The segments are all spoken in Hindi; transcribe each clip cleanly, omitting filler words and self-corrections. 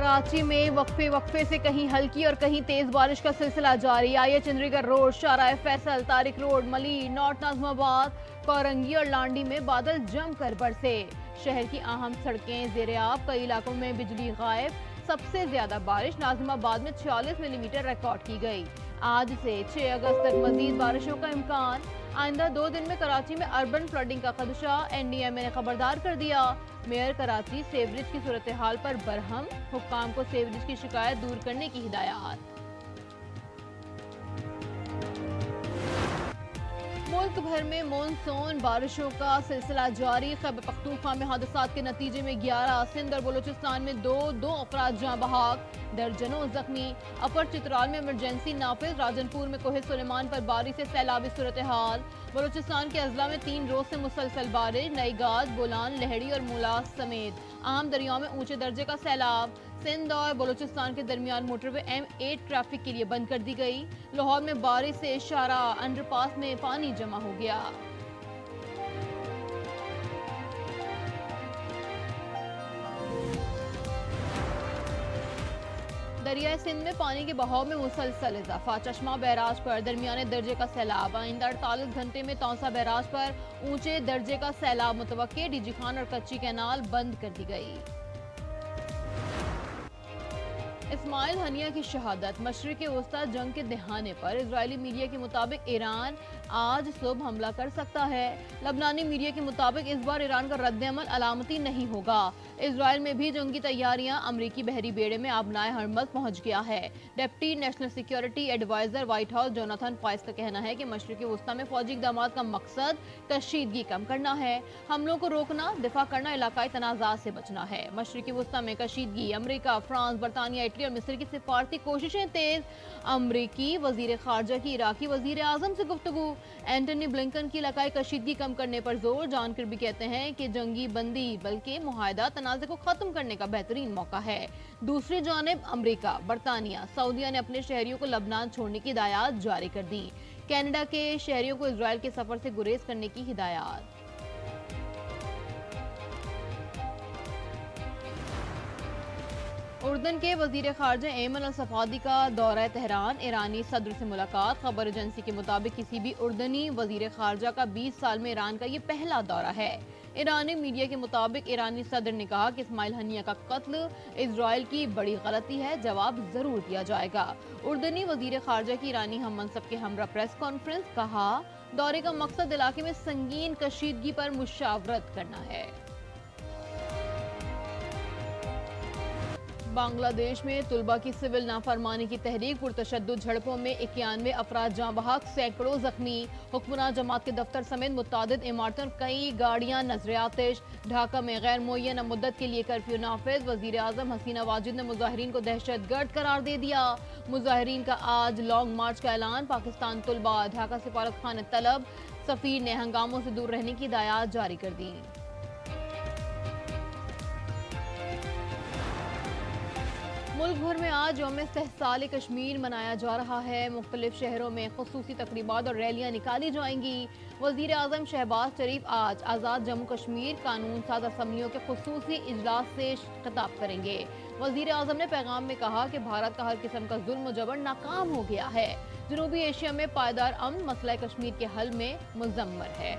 कराची में वक्फे वक्फे से कहीं हल्की और कहीं तेज बारिश का सिलसिला जारी। आइए चंद्रीगढ़ रोड, शाहराह फैसल, तारिक रोड, मली, नॉर्थ नाज़िमाबाद, कोरंगी और लांडी में बादल जमकर बरसे। शहर की अहम सड़कें ज़ेर-ए-आब, कई इलाकों में बिजली गायब। सबसे ज्यादा बारिश नाज़िमाबाद में 46 मिलीमीटर रिकॉर्ड की गई। आज से 6 अगस्त तक मजीद बारिशों का इम्कान। आइंदा 2 दिन में कराची में अर्बन फ्लडिंग का खदशा, NDMA ने खबरदार कर दिया। मेयर कराची सेवरेज की सूरत हाल पर बरहम, हुक्काम को सेवरेज की शिकायत दूर करने की हिदायत। मुल्क भर में मानसून बारिशों का सिलसिला जारी। खैबर पख्तूनख्वा में हादसात के नतीजे में 11, सिंध और बलूचिस्तान में दो अफराद जाँ बहक, दर्जनों जख्मी। अपर चित्राल में इमरजेंसी नाफिज, राजनपुर में कोहे सुलेमान पर बारिश से सैलाबी सूरत हाल। बलूचिस्तान के अजला में 3 रोज से मुसलसल बारिश, नईगाद, बोलान, लहड़ी और मुलास समेत आम दरियाओं में ऊंचे दर्जे का सैलाब। सिंध और बलूचिस्तान के दरमियान मोटरवे M8 ट्रैफिक के लिए बंद कर दी गई। लाहौर में बारिश से शाहराह अंडरपास में पानी जमा हो गया। दरियाए सिंध में पानी के बहाव में मुसलसल इजाफा। चश्मा बैराज पर दरमियाने दर्जे का सैलाब। आइंदा 48 घंटे में तौसा बैराज पर ऊंचे दर्जे का सैलाब मुतवक्के। डीजी खान और कच्ची कैनाल बंद कर दी गई। इस्माइल हनिया की शहादत। मशरिक़ वस्ता जंग के दहाने पर इजरायली मीडिया के मुताबिक ईरान आज सुबह हमला कर सकता है। लबनानी मीडिया के मुताबिक इस बार ईरान का रद्द-ए-अमल अलामती नहीं होगा। इजराइल में भी जंगी तैयारियां। अमरीकी बहरी बेड़े में आबनाए हरमज पहुंच गया है। Deputy national security adviser White House Jonathan फाइस का कहना है कि मशरिक़ वस्ता में फौजी इक़दाम का मकसद कशीदगी कम करना है, हमलों को रोकना, दिफा करना, इलाकाई तनाज़ात से बचना है। मशरिक़ वस्ता में कशीदगी। अमरीका, फ्रांस, बरतानिया, इटली और मिस्र की सिफारती कोशिशें तेज। अमरीकी वजीर खारजा की इराकी वजीर आजम से गुफ्तगू। एंटनी ब्लिंकन की इलाकाई कशीदगी कम करने पर जोर। जॉन किर्बी कहते हैं कि जंगी बंदी बल्कि मुआहदा तनाज़े को खत्म करने का बेहतरीन मौका है। दूसरी जानिब अमरीका, बरतानिया, सऊदीया ने अपने शहरियों को लबनान छोड़ने की हिदायत जारी कर दी। कनाडा के शहरियों को इजराइल के सफर से गुरेज करने की हिदायत। उर्दन के वजीर खारजा एमन अल सफादी का दौरा तेहरान। ईरानी सदर से मुलाकात। खबर एजेंसी के मुताबिक किसी भी उर्दनी वजीर खारजा का 20 साल में ईरान का ये पहला दौरा है। ईरानी मीडिया के मुताबिक ईरानी सदर ने कहा कि इस्माइल हनिया का कत्ल इजराइल की बड़ी गलती है, जवाब जरूर दिया जाएगा। उर्दनी वजीर खारजा की ईरानी हम मनसब के हमरा प्रेस कॉन्फ्रेंस। कहा, दौरे का मकसद इलाके में संगीन कशीदगी पर मुशावरत करना है। बांग्लादेश में तुलबा की सिविल नाफरमानी की तहरीक। पुरतशद्दुद झड़पों में 91 अफराद जाँ बहक, सैकड़ों जख्मी। हुक्मरान जमात के दफ्तर समेत मुतादिद इमारतों और कई गाड़ियां नजर आतिश। ढाका में गैर मुअय्यना मुद्दत के लिए कर्फ्यू नाफिज। वजीर आजम हसीना वाजिद ने मुजाहिरीन को दहशतगर्द करार दे दिया। मुजाहिरीन का आज लॉन्ग मार्च का ऐलान। पाकिस्तान तुलबा ढाका सिफारत खाने तलब। सफीर ने हंगामों से दूर रहने की हिदायत जारी कर दी। मुल्क भर में आज यौम इस्तेहसाल कश्मीर मनाया जा रहा है। मुख्तलिफ शहरों में खुसूसी तकरीबात और रैलियां निकाली जाएंगी। वजीर आजम शहबाज शरीफ आज आज़ाद जम्मू कश्मीर कानून साज असम्बलियों के खुसूसी इजलास से खिताब करेंगे। वजीर आजम ने पैगाम में कहा कि भारत का हर किस्म का जुल्म जबर नाकाम हो गया है। जनूबी एशिया में पायदार अमन मसला कश्मीर के हल में मुजम्मर है।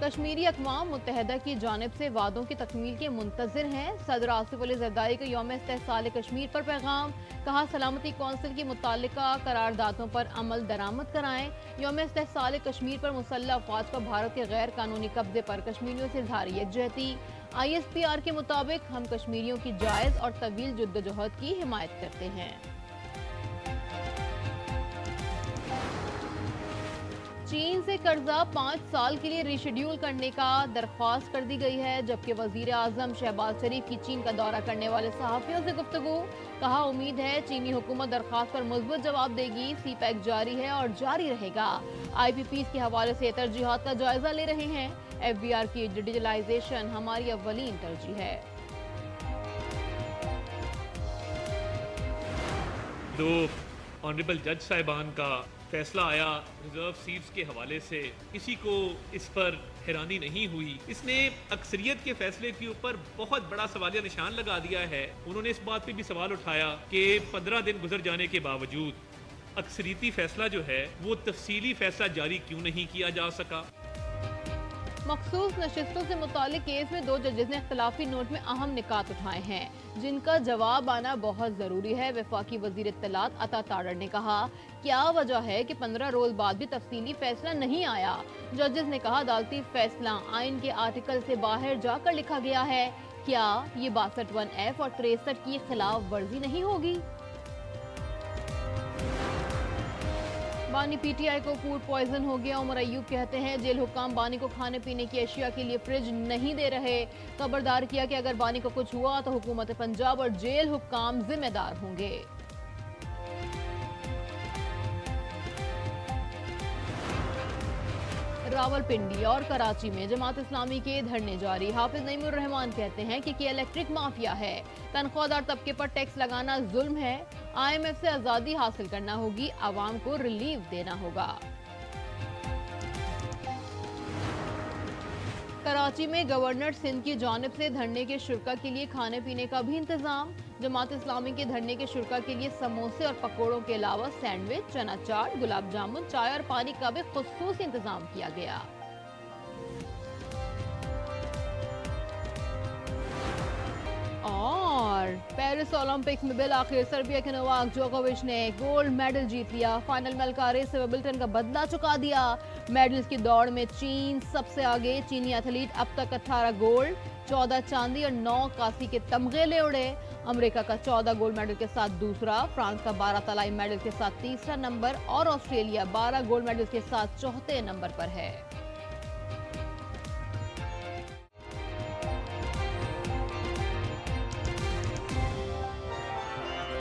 कश्मीरी अक़वाम मुत्तहिदा की जानिब से वादों की तकमील के मुंतज़िर हैं। सदर आसिफ अली ज़रदारी का यौम इस्तेहसाल कश्मीर पर पैगाम। कहा, सलामती कौंसिल की मुताल्लिका करारदादों पर अमल दरामद कराएं। यौम इस्तेहसाल कश्मीर पर मुसल्लह अफ़वाज का भारत के गैर कानूनी कब्जे पर कश्मीरियों से इज़हार यकजहती। ISPR के मुताबिक हम कश्मीरियों की जायज़ और तवील जद्दोजहद की हिमायत करते हैं। चीन से कर्जा 5 साल के लिए रीशेड्यूल करने का दरख्वास्त कर दी गई है। जबकि वजीर आजम शहबाज शरीफ की चीन का दौरा करने वाले सहाफियों से गुफ्तगू। कहा, उम्मीद है चीनी हुकूमत दरख्वास्त पर मुस्बत जवाब देगी। CPEC जारी है और जारी रहेगा। IPPs के हवाले से तरजीहात का जायजा ले रहे हैं। FBR की डिजिटलाइजेशन हमारी अव्वलीन तरजीह है। दो ऑनरेबल जज साहिबान का फैसला आया रिजर्व सीट्स के हवाले से, किसी को इस पर हैरानी नहीं हुई। इसने अक्सरियत के फैसले के ऊपर बहुत बड़ा सवालिया निशान लगा दिया है। उन्होंने इस बात पे भी सवाल उठाया कि 15 दिन गुजर जाने के बावजूद अक्सरियती फैसला जो है वो तफसीली फैसला जारी क्यों नहीं किया जा सका। मखसूस नशिस्तों से मुतालिक केस में 2 जजेस ने इख्तलाफी नोट में अहम निकात उठाए हैं, जिनका जवाब आना बहुत जरूरी है। वफाकी वजीर इत्तलात अता तारड़ ने कहा, क्या वजह है कि 15 रोज बाद भी तफसीली फैसला नहीं आया। जजेस ने कहा, अदालती फैसला आइन के आर्टिकल से बाहर जाकर लिखा गया है। क्या ये 62(1)(f) और 63 की खिलाफ वर्जी नहीं होगी। बानी पीटीआई को फूड पॉइजन हो गया। उमर अयूब कहते हैं, जेल हुक्काम बानी को खाने पीने की अशिया के लिए फ्रिज नहीं दे रहे। खबरदार किया कि अगर बानी को कुछ हुआ तो हुकूमत पंजाब और जेल हुक्काम जिम्मेदार होंगे। रावलपिंडी और कराची में जमात इस्लामी के धरने जारी। हाफिज नईमुर रहमान कहते हैं कि इलेक्ट्रिक माफिया है, तनख्वाहदार तबके पर टैक्स लगाना जुल्म है। IMF से आजादी हासिल करना होगी, आवाम को रिलीफ देना होगा। कराची में गवर्नर सिंध की जानिब से धरने के शुरा के लिए खाने पीने का भी इंतजाम। जमात इस्लामी के धरने के शुरा के लिए समोसे और पकौड़ों के अलावा सैंडविच, चना चाट, गुलाब जामुन, चाय और पानी का भी खुसूसी इंतजाम किया गया। और पेरिस ओलंपिक्स में बिल आखिर सर्बिया के नोवाक जोकोविच ने गोल्ड मेडल जीत लिया। फाइनल में अलकारेज से विंबलडन का बदला चुका दिया। मेडल्स की दौड़ में चीन सबसे आगे। चीनी एथलीट अब तक 18 गोल्ड, 14 चांदी और 9 कांसी के तमगे ले उड़े। अमेरिका का 14 गोल्ड मेडल के साथ दूसरा, फ्रांस का 12 तलाई मेडल के साथ तीसरा नंबर और ऑस्ट्रेलिया 12 गोल्ड मेडल के साथ चौथे नंबर पर है।